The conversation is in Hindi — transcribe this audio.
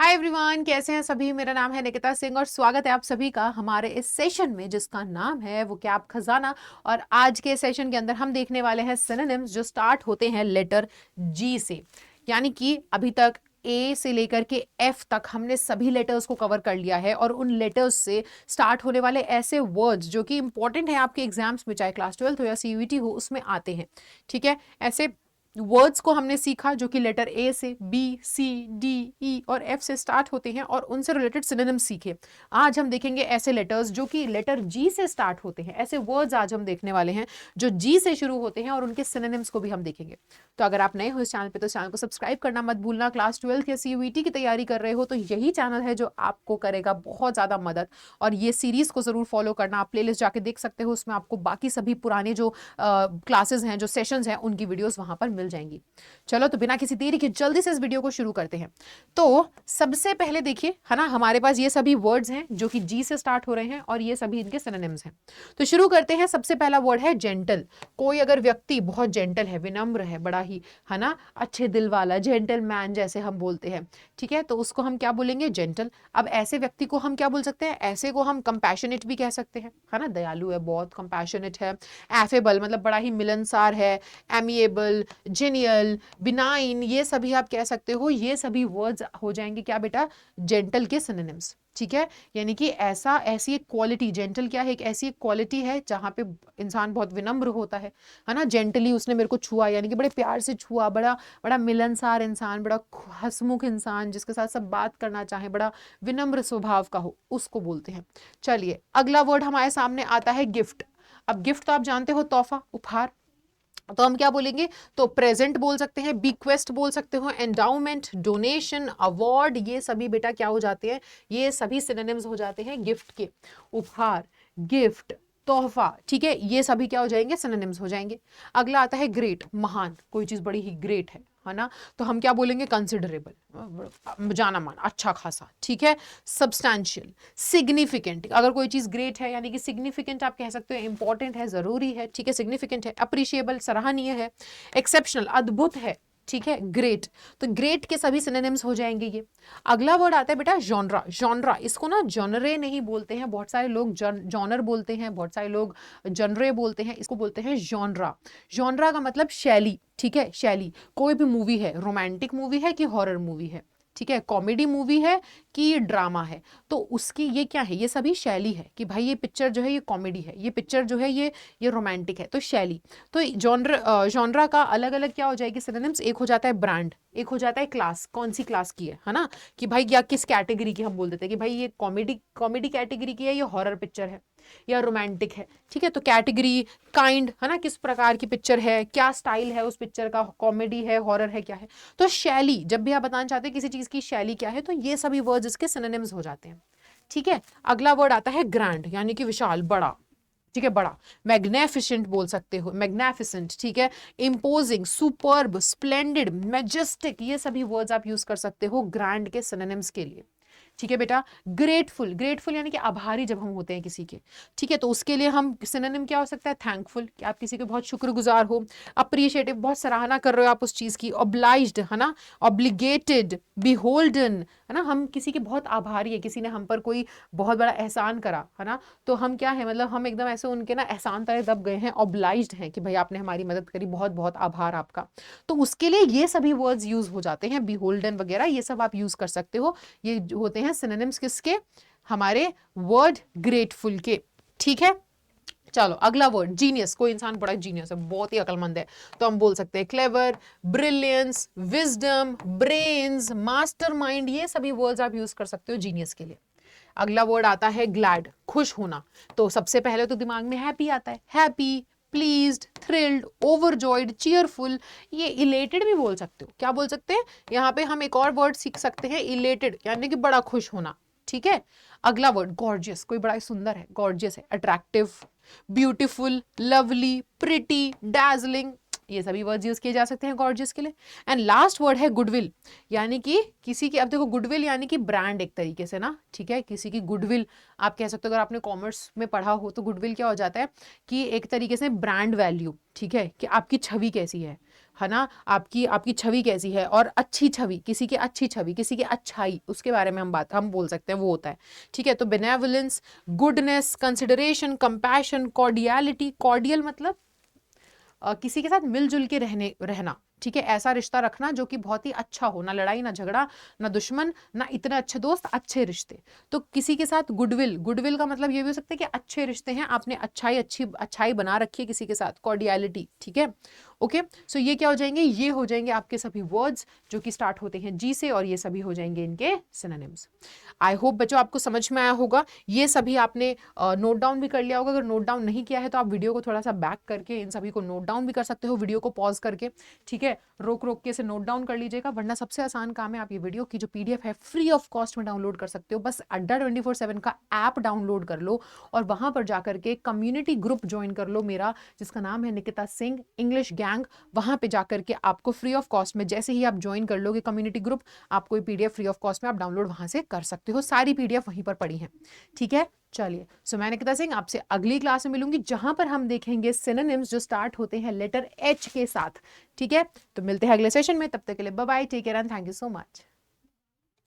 हाय एवरीवन, कैसे हैं सभी। मेरा नाम है निकिता सिंह और स्वागत है आप सभी का हमारे इस सेशन में जिसका नाम है वो क्या आप खजाना। और आज के सेशन के अंदर हम देखने वाले हैं सिनोनिम्स जो स्टार्ट होते हैं लेटर जी से। यानी कि अभी तक ए से लेकर के एफ तक हमने सभी लेटर्स को कवर कर लिया है और उन लेटर्स से स्टार्ट होने वाले ऐसे वर्ड्स जो कि इंपॉर्टेंट है आपके एग्जाम्स में, चाहे क्लास 12 हो या सीयूईटी हो, उसमें आते हैं। ठीक है, ऐसे वर्ड्स को हमने सीखा जो कि लेटर ए से बी सी डी ई और एफ से स्टार्ट होते हैं और उनसे रिलेटेड सिनोनिम्स सीखे। आज हम देखेंगे ऐसे लेटर्स जो कि लेटर जी से स्टार्ट होते हैं। ऐसे वर्ड्स आज हम देखने वाले हैं जो जी से शुरू होते हैं और उनके सिनोनिम्स को भी हम देखेंगे। तो अगर आप नए हो इस चैनल पे तो चैनल को सब्सक्राइब करना मत भूलना। क्लास 12 या सीयूईटी की तैयारी कर रहे हो तो यही चैनल है जो आपको करेगा बहुत ज़्यादा मदद। और ये सीरीज को ज़रूर फॉलो करना। आप प्लेलिस्ट जाके देख सकते हो, उसमें आपको बाकी सभी पुराने जो क्लासेस हैं, जो सेशंस हैं, उनकी वीडियोस वहां पर मिल जाएंगी। चलो तो बिना किसी देरी के जल्दी से इस वीडियो को शुरू करते हैं। तो सबसे पहले देखिए, है ना, हमारे पास ये सभी वर्ड्स हैं जो कि जी से स्टार्ट हो रहे हैं और ये सभी इनके सिनोनिम्स हैं। तो शुरू करते हैं। सबसे पहला वर्ड है जेंटल। कोई अगर व्यक्ति बहुत जेंटल है, विनम्र है, बड़ा ही, है ना, अच्छे दिल वाला, जेंटलमैन जैसे हम बोलते हैं, ठीक है, तो उसको हम क्या बोलेंगे? जेंटल। अब ऐसे व्यक्ति को हम क्या बोल सकते हैं? ऐसे को हम कंपैशनेट भी कह सकते हैं, है ना, दयालु है, बहुत कंपैशनेट है। एफेबल मतलब बड़ा ही मिलनसार है। एमिएबल, जेनियल, बिनाइन, ये सभी आप कह सकते हो। ये सभी वर्ड्स हो जाएंगे क्या बेटा? जेंटल के सिनोनिम्स। ठीक है, यानी कि ऐसी एक क्वालिटी, जेंटल क्या है? एक ऐसी एक क्वालिटी है जहां पे इंसान बहुत विनम्र होता है ना। जेंटली उसने मेरे को छुआ, यानी कि बड़े प्यार से छुआ। बड़ा बड़ा मिलनसार इंसान, बड़ा हंसमुख इंसान, जिसके साथ सब बात करना चाहे, बड़ा विनम्र स्वभाव का हो, उसको बोलते हैं। चलिए, अगला वर्ड हमारे सामने आता है गिफ्ट। अब गिफ्ट तो आप जानते हो, तोहफा, उपहार। तो हम क्या बोलेंगे? तो प्रेजेंट बोल सकते हैं, बीक्वेस्ट बोल सकते हो, एंडाउमेंट, डोनेशन, अवार्ड, ये सभी बेटा क्या हो जाते हैं? ये सभी सिनोनिम्स हो जाते हैं गिफ्ट के। उपहार, गिफ्ट, तोहफा, ठीक है, ये सभी क्या हो जाएंगे? सिनोनिम्स हो जाएंगे। अगला आता है ग्रेट, महान। कोई चीज बड़ी ही ग्रेट है ना, तो हम क्या बोलेंगे? कंसिडरेबल, जाना माना, अच्छा खासा, ठीक है। Substantial, significant. अगर कोई चीज ग्रेट है यानी कि सिग्निफिकेंट आप कह सकते हो, इंपॉर्टेंट है, जरूरी है, ठीक है, सिग्निफिकेंट है। अप्रिशिएबल, सराहनीय है। एक्सेप्शनल, अद्भुत है, ठीक है। ग्रेट, तो ग्रेट के सभी सिनोनिम्स हो जाएंगे ये। अगला वर्ड आता है बेटा जॉनरा। जॉनरा, इसको ना जॉनरे नहीं बोलते हैं, बहुत सारे लोग जॉनर बोलते हैं, बहुत सारे लोग जनरे बोलते हैं, इसको बोलते हैं जॉनरा। जॉनरा का मतलब शैली, ठीक है, शैली। कोई भी मूवी है, रोमांटिक मूवी है कि हॉरर मूवी है, ठीक है, कॉमेडी मूवी है कि जड्रामा है, तो उसकी ये क्या है? ये सभी शैली है कि भाई ये पिक्चर जो है ये कॉमेडी है, ये पिक्चर जो है ये रोमांटिक है, तो शैली। तो जॉनरा का अलग अलग क्या हो जाएगी सिनोनिम्स? एक हो जाता है ब्रांड, एक हो जाता है क्लास, कौन सी क्लास की है ना, कि भाई या किस कैटेगरी की हम बोल देते हैं कि भाई ये कॉमेडी कॉमेडी कैटेगरी की है, ये हॉरर पिक्चर है या रोमांटिक है, ठीक है। तो कैटेगरी, काइंड, है ना, किस प्रकार की पिक्चर है, क्या स्टाइल है उस पिक्चर का, कॉमेडी है, हॉरर है, क्या है। तो शैली, जब भी आप बताना चाहते हैं किसी चीज की शैली क्या है, तो ये सभी वर्ड्स इसके सिनोनिम्स हो जाते हैं, ठीक है। अगला वर्ड आता है ग्रैंड, यानी कि विशाल, बड़ा, ठीक है, बड़ा। मैग्निफिसेंट बोल सकते हो, मैग्निफिसेंट, ठीक है। इम्पोजिंग, सुपर्ब, स्प्लेंडेड, मैजेस्टिक, ये सभी वर्ड्स आप यूज कर सकते हो ग्रैंड के सिनोनिम्स के लिए, ठीक है बेटा। ग्रेटफुल, ग्रेटफुल यानी कि आभारी जब हम होते हैं किसी के, ठीक है, तो उसके लिए हम सिनोनिम क्या हो सकता है? थैंकफुल, कि आप किसी के बहुत शुक्रगुजार हो। अप्रिशिएटिव, बहुत सराहना कर रहे हो आप उस चीज की। ऑब्लाइज्ड, है ना, ऑब्लिगेटेड, बिहोल्डन, है ना, हम किसी के बहुत आभारी है, किसी ने हम पर कोई बहुत बड़ा एहसान करा, है ना, तो हम क्या है, मतलब हम एकदम ऐसे उनके ना एहसान तले दब गए हैं, ऑब्लाइज्ड हैं कि भाई आपने हमारी मदद करी, बहुत बहुत आभार आपका। तो उसके लिए ये सभी वर्ड्स यूज हो जाते हैं, बिहोल्डन वगैरह, ये सब आप यूज कर सकते हो। ये होते हैं सिनोनिम्स किसके? हमारे वर्ड ग्रेटफुल के, ठीक है। चलो अगला वर्ड जीनियस। कोई इंसान बड़ा जीनियस है, बहुत ही अकलमंद है, तो हम बोल सकते हैं clever, brilliance, wisdom, brains, mastermind, ये सभी वर्ड्स आप यूज कर सकते हो जीनियस के लिए। अगला वर्ड आता है ग्लैड, खुश होना। तो सबसे पहले तो दिमाग में हैप्पी आता है, happy, pleased, thrilled, overjoyed, cheerful. ये इलेटेड भी बोल सकते हो, क्या बोल सकते हैं? यहाँ पे हम एक और वर्ड सीख सकते हैं, इलेटेड, यानी कि बड़ा खुश होना, ठीक है। अगला वर्ड गॉर्जियस, कोई बड़ा सुंदर है, गॉर्जियस है, attractive, beautiful, lovely, pretty, dazzling, ये सभी वर्ड्स यूज किए जा सकते हैं गॉर्जियस के लिए। एंड लास्ट वर्ड है गुडविल, यानी कि किसी की, अब देखो गुडविल यानी कि ब्रांड एक तरीके से ना, ठीक है, किसी की गुडविल आप कह सकते हो। अगर आपने कॉमर्स में पढ़ा हो तो गुडविल क्या हो जाता है कि एक तरीके से ब्रांड वैल्यू, ठीक है, कि आपकी छवि कैसी है, है ना, आपकी आपकी छवि कैसी है, और अच्छी छवि, किसी की अच्छी छवि, किसी की अच्छाई, उसके बारे में हम बोल सकते हैं, वो होता है। ठीक है, तो benevolence, goodness, consideration, compassion, cordiality, cordial मतलब किसी के साथ मिलजुल के रहना। ठीक है, ऐसा रिश्ता रखना जो कि बहुत ही अच्छा हो, ना लड़ाई ना झगड़ा ना दुश्मन ना इतने अच्छे दोस्त, अच्छे रिश्ते। तो किसी के साथ गुडविल, गुडविल का मतलब ये भी हो सकता है कि अच्छे रिश्ते हैं, आपने अच्छाई बना रखी है किसी के साथ, कॉर्डियलिटी। ठीक है, ओके, सो ये क्या हो जाएंगे, ये हो जाएंगे आपके सभी वर्ड्स जो कि स्टार्ट होते हैं जी से, और ये सभी हो जाएंगे इनके सिनोनिम्स। आई होप बच्चों आपको समझ में आया होगा, ये सभी आपने नोट डाउन भी कर लिया होगा। अगर नोट डाउन नहीं किया है तो आप वीडियो को थोड़ा सा बैक करके इन सभी को नोट डाउन भी कर सकते हो, वीडियो को पॉज करके। ठीक है, रोक रोक के इसे नोट डाउन कर लीजिएगा, वरना सबसे आसान काम है, आप ये वीडियो की जो PDF है फ्री ऑफ कॉस्ट में डाउनलोड कर सकते हो। बस अड्डा 24/7 का ऐप डाउनलोड कर लो और वहां पर जाकर के कम्युनिटी ग्रुप ज्वाइन कर लो मेरा, जिसका नाम है निकिता सिंह इंग्लिश गैंग। वहां पे जाकर के आपको फ्री ऑफ कॉस्ट में, जैसे ही आप ज्वाइन कर लोगे कम्युनिटी ग्रुप, आपको ये PDF फ्री ऑफ कॉस्ट में आप डाउनलोड वहां से कर सकते हो, सारी PDF वहीं पर पड़ी है। ठीक है, चलिए, सो मैं निकिता सिंह आपसे अगली क्लास में मिलूंगी, जहां पर हम देखेंगे सिनोनिम्स जो स्टार्ट होते हैं लेटर H के साथ। ठीक है, तो मिलते हैं अगले सेशन में, तब तक के लिए bye bye, take care and thank you so much.